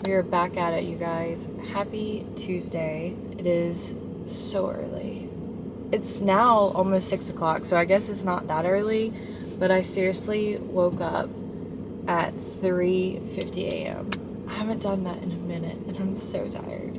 We are back at it, you guys. Happy Tuesday. It is so early. It's now almost 6 o'clock, so I guess it's not that early, but I seriously woke up at 3:50 a.m. I haven't done that in a minute, and I'm so tired.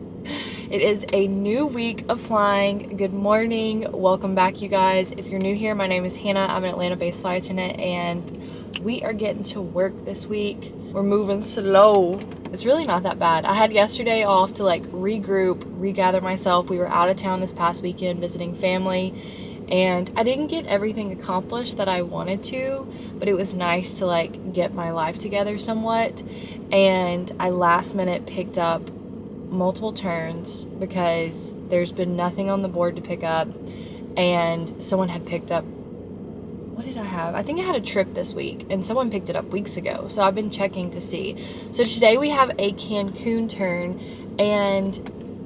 It is a new week of flying. Good morning. Welcome back, you guys. If you're new here, my name is Hannah. I'm an Atlanta-based flight attendant, and we are getting to work this week. We're moving slow. It's really not that bad. I had yesterday off to like regroup, regather myself. We were out of town this past weekend visiting family, and I didn't get everything accomplished that I wanted to, but it was nice to like get my life together somewhat. And I last minute picked up multiple turns because there's been nothing on the board to pick up, and someone had picked up, what did I have? I think I had a trip this week, and someone picked it up weeks ago, so I've been checking to see. So today we have a Cancun turn, and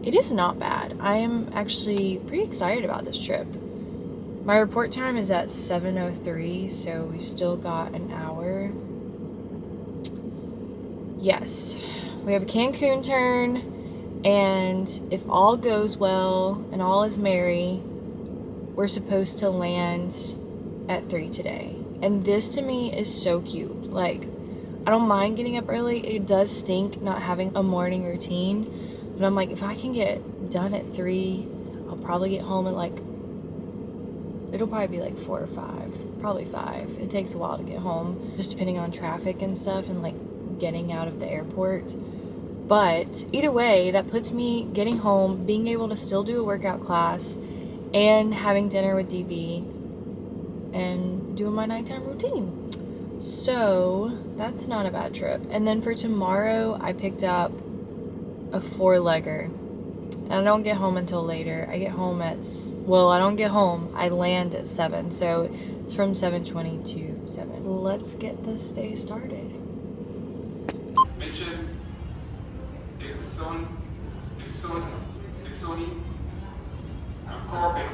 it is not bad. I am actually pretty excited about this trip. My report time is at 7:03, so we've still got an hour. Yes, we have a Cancun turn, and if all goes well and all is merry, we're supposed to land at 3 today. And this to me is so cute. Like, I don't mind getting up early. It does stink not having a morning routine, but I'm like, if I can get done at 3, I'll probably get home at like, it'll probably be like 4 or 5, probably 5. It takes a while to get home, just depending on traffic and stuff and like getting out of the airport. But either way, that puts me getting home, being able to still do a workout class, and having dinner with DB, and doing my nighttime routine. So that's not a bad trip. And then for tomorrow, I picked up a 4-legger, and I don't get home until later. I get home at, well, I don't get home, I land at 7, so it's from 7:20 to 7. Let's get this day started. Mission Exoni Corbett.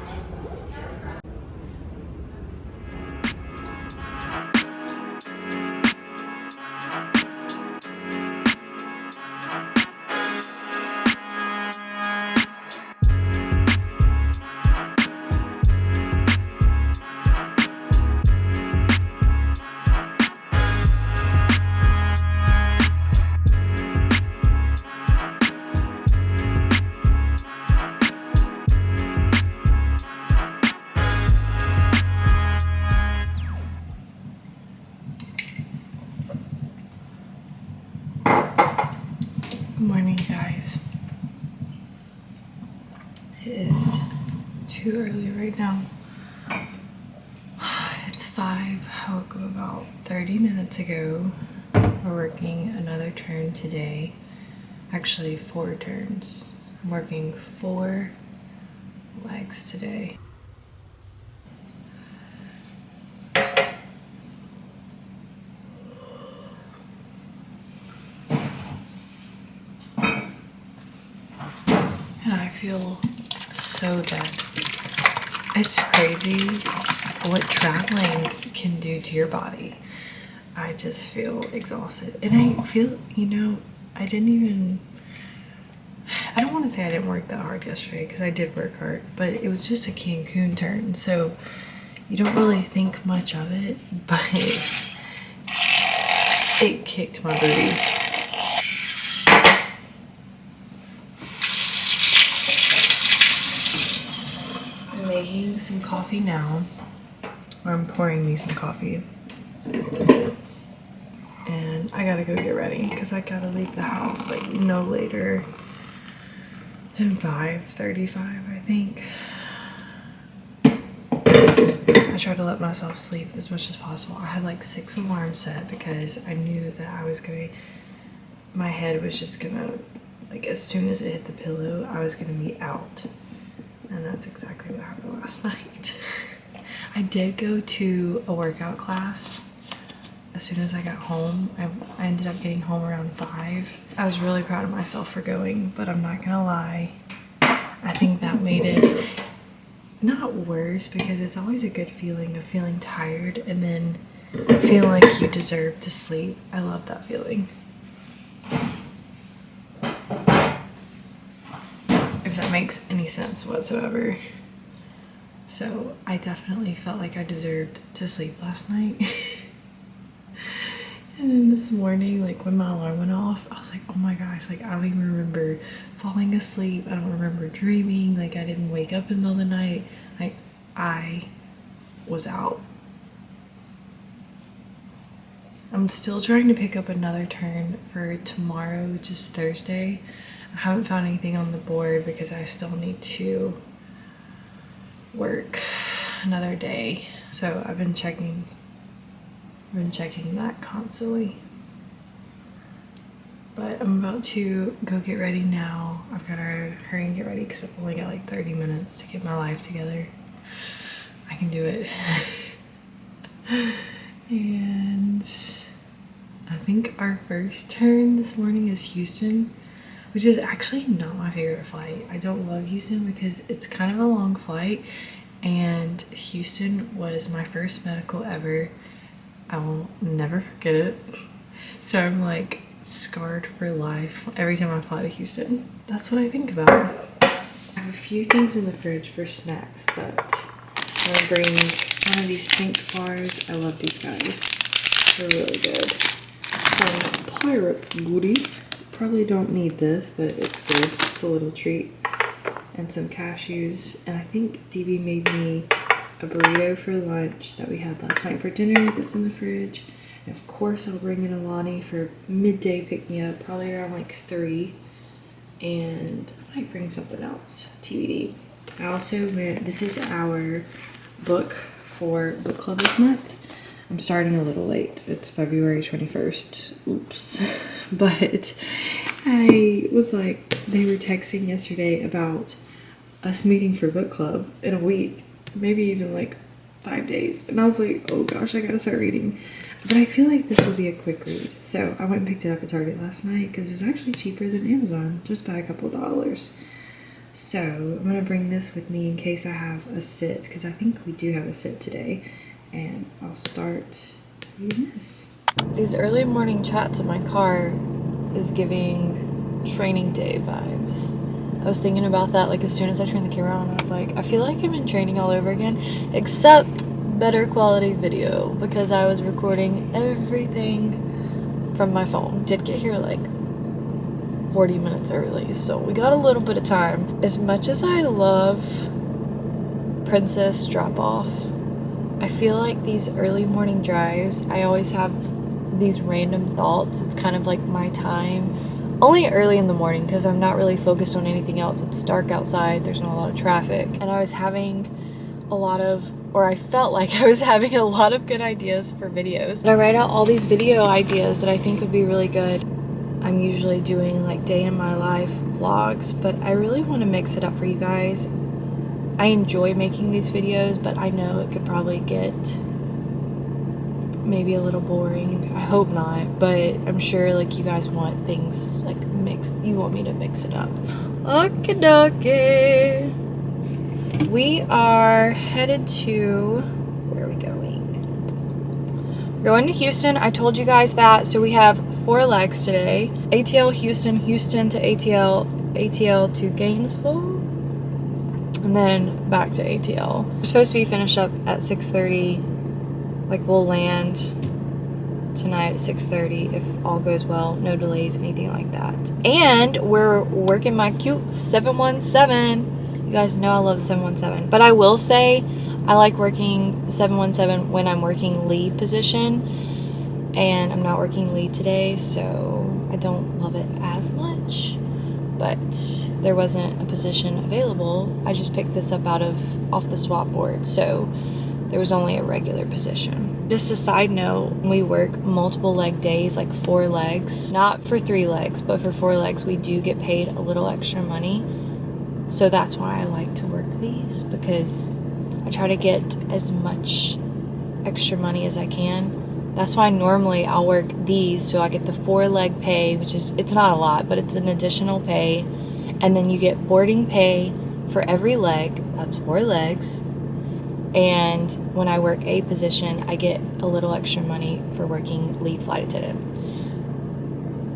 Good morning, guys. It is too early right now. It's 5. I woke up about 30 minutes ago. We're working another turn today. today. Actually 4 turns. I'm working 4 legs today. And I feel so dead. It's crazy what traveling can do to your body. I just feel exhausted. And I feel, I don't want to say I didn't work that hard yesterday, because I did work hard, but it was just a Cancun turn, so you don't really think much of it, but it kicked my booty. I'm making some coffee now, or I'm pouring me some coffee. And I gotta go get ready because I gotta leave the house like no later than 5:35, I think. I try to let myself sleep as much as possible. I had like 6 alarms set because I knew that my head was just gonna, like, as soon as it hit the pillow, I was gonna be out. And that's exactly what happened last night. I did go to a workout class as soon as I got home. I ended up getting home around 5. I was really proud of myself for going, but I'm not gonna lie, I think that made it not worse, because it's always a good feeling of feeling tired and then feeling like you deserve to sleep. I love that feeling. If that makes any sense whatsoever. So I definitely felt like I deserved to sleep last night. And then this morning, like when my alarm went off, I was like, oh my gosh, like I don't even remember falling asleep. I don't remember dreaming. Like I didn't wake up in the middle of the night. Like I was out. I'm still trying to pick up another turn for tomorrow, which is Thursday. I haven't found anything on the board because I still need to work another day. So I've been checking that constantly. But I'm about to go get ready now. I've got to hurry and get ready because I've only got like 30 minutes to get my life together. I can do it. And I think our first turn this morning is Houston, which is actually not my favorite flight. I don't love Houston because it's kind of a long flight, and Houston was my first medical ever. I will never forget it. So I'm like scarred for life every time I fly to Houston. That's what I think about. I have a few things in the fridge for snacks, but I'm gonna bring one of these Think bars. I love these guys. They're really good. Some Pirates booty. Probably don't need this, but it's good. It's a little treat. And some cashews. And I think DB made me a burrito for lunch that we had last night for dinner that's in the fridge. And of course I'll bring in Alani for midday pick-me-up, probably around like 3. And I might bring something else, TBD. I also this is our book for book club this month. I'm starting a little late. It's February 21st. Oops. But I was like, they were texting yesterday about us meeting for book club in a week. Maybe even like 5 days. And I was like, oh gosh, I gotta start reading. But I feel like this will be a quick read. So I went and picked it up at Target last night because it was actually cheaper than Amazon, just by a couple of dollars. So I'm gonna bring this with me in case I have a sit, because I think we do have a sit today. And I'll start reading this. These early morning chats in my car is giving training day vibes. I was thinking about that like as soon as I turned the camera on. I was like, I feel like I'm in training all over again, except better quality video, because I was recording everything from my phone. Did get here like 40 minutes early, so we got a little bit of time. As much as I love Princess Drop Off, I feel like these early morning drives, I always have these random thoughts. It's kind of like my time. Only early in the morning because I'm not really focused on anything else. It's dark outside, there's not a lot of traffic. And I was having I felt like I was having a lot of good ideas for videos. And I write out all these video ideas that I think would be really good. I'm usually doing like day in my life vlogs, but I really want to mix it up for you guys. I enjoy making these videos, but I know it could probably get maybe a little boring. I hope not, but I'm sure like you guys want things like mixed. You want me to mix it up. Okie dokie. We are headed to, where are we going? We're going to Houston. I told you guys that. So we have 4 legs today. ATL Houston, Houston to ATL, ATL to Gainesville, and then back to ATL. We're supposed to be finished up at 6:30. Like we'll land tonight at 6:30 if all goes well, no delays, anything like that. And we're working my cute 717. You guys know I love the 717, but I will say I like working the 717 when I'm working lead position, and I'm not working lead today, so I don't love it as much. But there wasn't a position available. I just picked this up off the swap board, so there was only a regular position. Just a side note, we work multiple leg days, like 4 legs. Not for 3 legs, but for 4 legs, we do get paid a little extra money. So that's why I like to work these, because I try to get as much extra money as I can. That's why normally I'll work these, so I get the 4 leg pay, which is, it's not a lot, but it's an additional pay. And then you get boarding pay for every leg. That's 4 legs. And when I work a position, I get a little extra money for working lead flight attendant.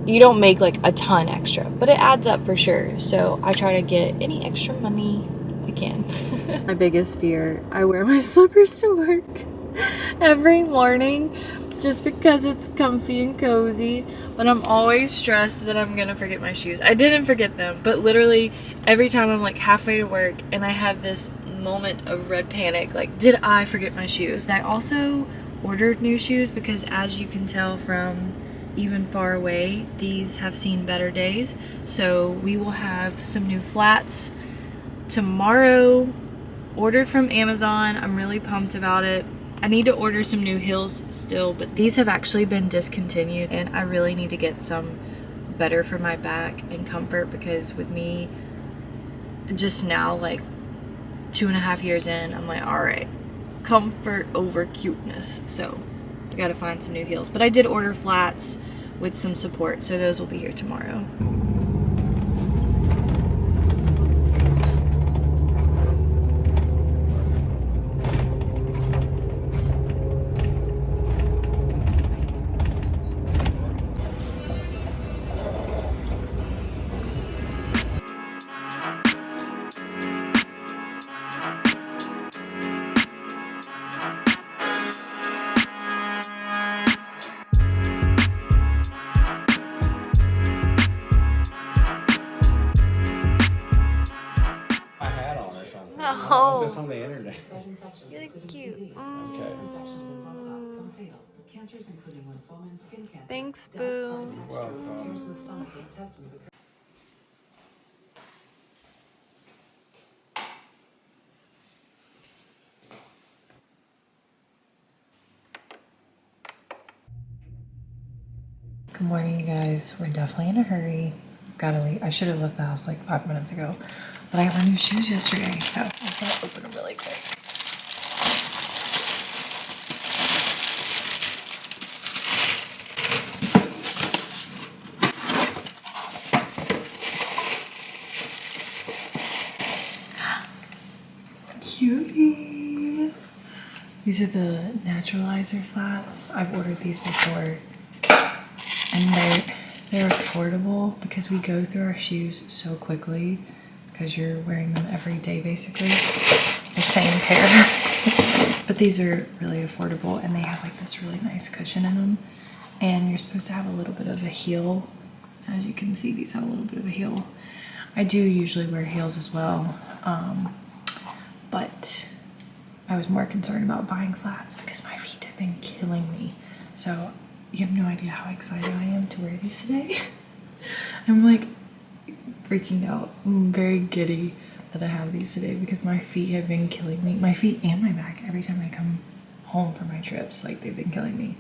You don't make like a ton extra, but it adds up for sure. So I try to get any extra money I can. My biggest fear, I wear my slippers to work every morning just because it's comfy and cozy, but I'm always stressed that I'm gonna forget my shoes. I didn't forget them, but literally every time I'm like halfway to work and I have this moment of red panic, like, did I forget my shoes? I also ordered new shoes because, as you can tell from even far away, these have seen better days. So we will have some new flats tomorrow, ordered from Amazon. I'm really pumped about it. I need to order some new heels still, but these have actually been discontinued, and I really need to get some better for my back and comfort, because with me just now, like 2.5 years in, I'm like, all right, comfort over cuteness. So I gotta find some new heels, but I did order flats with some support, so those will be here tomorrow. No. This on the internet. You look cute. Thanks, Boo. Welcome. Good morning, you guys. We're definitely in a hurry. Gotta leave. I should have left the house like 5 minutes ago, but I got my new shoes yesterday, so I'm just gonna open them really quick. Cutie! These are the naturalizer flats. I've ordered these before, and they're affordable because we go through our shoes so quickly because you're wearing them every day basically, the same pair. But these are really affordable, and they have like this really nice cushion in them, and you're supposed to have a little bit of a heel. As you can see, these have a little bit of a heel. I do usually wear heels as well, but I was more concerned about buying flats because my feet have been killing me. So you have no idea how excited I am to wear these today. I'm like freaking out. I'm very giddy that I have these today because my feet have been killing me. My feet and my back every time I come home from my trips, like they've been killing me.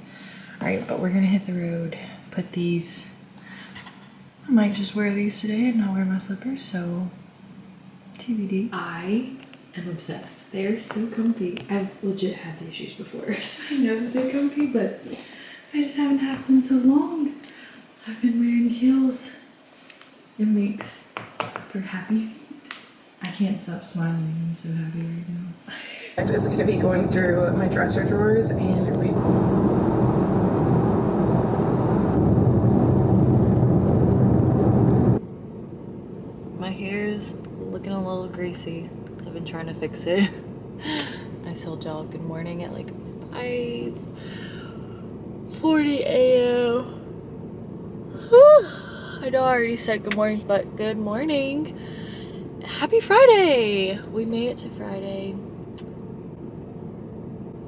All right, but we're gonna hit the road, put these I might just wear these today and not wear my slippers, so TBD. I am obsessed. They're so comfy. I've legit had these shoes before, so I know that they're comfy, but I just haven't had one so long. I've been wearing heels. It makes for happy feet. I can't stop smiling. I'm so happy right now. I'm just gonna be going through my dresser drawers and read. My hair's looking a little greasy. I've been trying to fix it. I told y'all good morning at like 5:40 a.m. I know I already said good morning, but good morning. Happy Friday! We made it to Friday.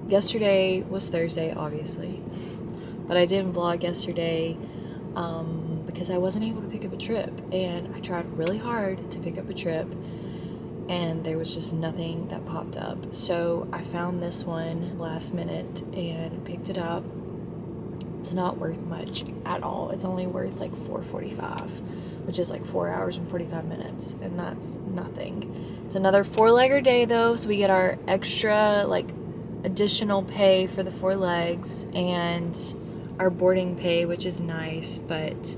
Yesterday was Thursday, obviously, but I didn't vlog yesterday because I wasn't able to pick up a trip, and I tried really hard to pick up a trip and there was just nothing that popped up. So I found this one last minute and picked it up. It's not worth much at all. It's only worth like $4.45, which is like 4 hours and 45 minutes, and that's nothing. It's another 4-legger day though, so we get our extra like additional pay for the 4 legs and our boarding pay, which is nice, but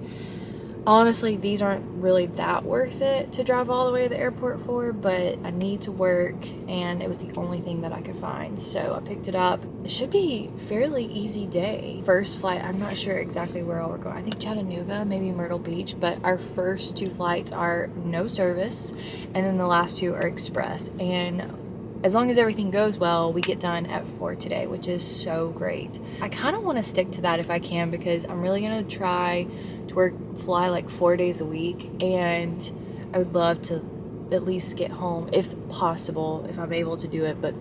honestly, these aren't really that worth it to drive all the way to the airport for, but I need to work, and it was the only thing that I could find, so I picked it up. It should be a fairly easy day. First flight, I'm not sure exactly where all we're going. I think Chattanooga, maybe Myrtle Beach, but our first 2 flights are no service, and then the last 2 are express, and as long as everything goes well, we get done at 4 today, which is so great. I kind of want to stick to that if I can, because I'm really going to try to fly like 4 days a week, and I would love to at least get home, if possible, if I'm able to do it, but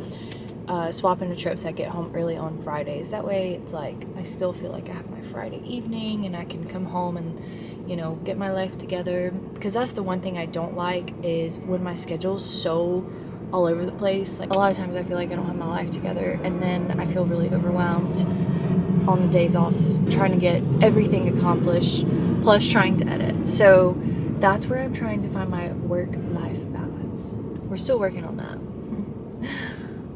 swap into trips that get home early on Fridays. That way it's like I still feel like I have my Friday evening and I can come home and, you know, get my life together, because that's the one thing I don't like, is when my schedule's so all over the place. Like a lot of times I feel like I don't have my life together, and then I feel really overwhelmed on the days off trying to get everything accomplished, plus trying to edit. So that's where I'm trying to find my work-life balance. We're still working on that.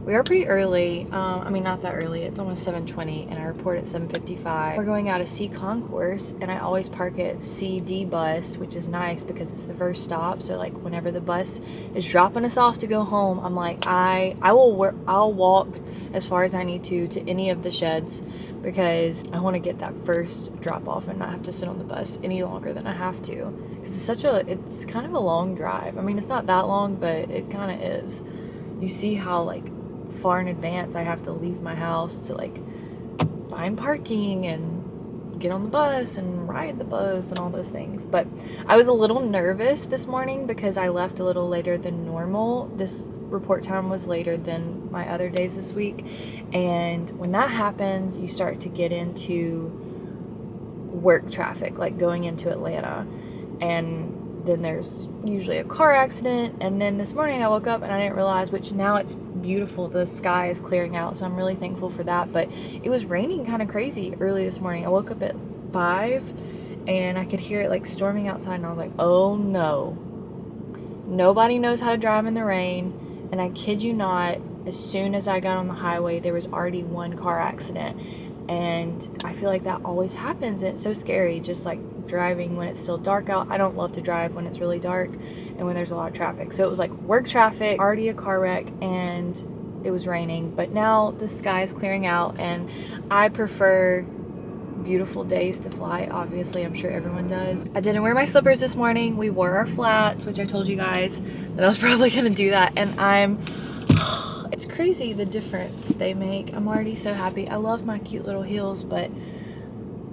We are pretty early. I mean, not that early. It's almost 7:20 and I report at 7:55. We're going out of C concourse, and I always park at CD bus, which is nice because it's the first stop. So like whenever the bus is dropping us off to go home, I'm like, I'll walk as far as I need to any of the sheds, because I want to get that first drop off and not have to sit on the bus any longer than I have to, because it's kind of a long drive. I mean, it's not that long, but it kind of is. You see how like far in advance I have to leave my house to like find parking and get on the bus and ride the bus and all those things. But I was a little nervous this morning because I left a little later than normal. This report time was later than my other days this week, and when that happens, you start to get into work traffic, like going into Atlanta, and then there's usually a car accident. And then this morning I woke up and I didn't realize, which now it's beautiful, the sky is clearing out, so I'm really thankful for that, but it was raining kind of crazy early this morning. I woke up at 5 and I could hear it like storming outside, and I was like, oh no, nobody knows how to drive in the rain. And I kid you not, as soon as I got on the highway, there was already 1 car accident. And I feel like that always happens. It's so scary, just like driving when it's still dark out. I don't love to drive when it's really dark and when there's a lot of traffic. So it was like work traffic, already a car wreck, and it was raining. But now the sky is clearing out, and I prefer beautiful days to fly. Obviously, I'm sure everyone does. I didn't wear my slippers this morning. We wore our flats, which I told you guys that I was probably gonna do that, and it's crazy the difference they make. I'm already so happy. I love my cute little heels, but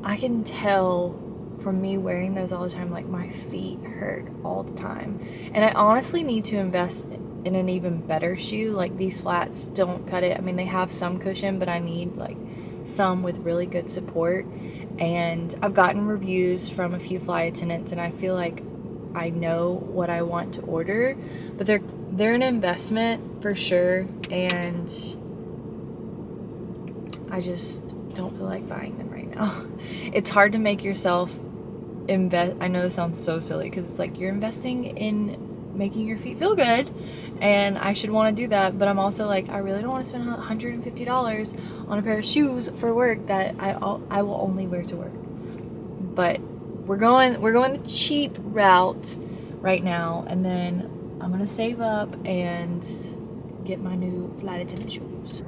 I can tell from me wearing those all the time, like my feet hurt all the time. And I honestly need to invest in an even better shoe. Like these flats don't cut it. I mean, they have some cushion, but I need like some with really good support. And I've gotten reviews from a few flight attendants, and I feel like I know what I want to order, but they're an investment for sure, and I just don't feel like buying them right now. It's hard to make yourself invest. I know this sounds so silly because it's like you're investing in making your feet feel good, and I should want to do that, but I'm also like, I really don't want to spend $150 on a pair of shoes for work that I will only wear to work. But we're going the cheap route right now, and then I'm gonna save up and get my new flight attendant shoes.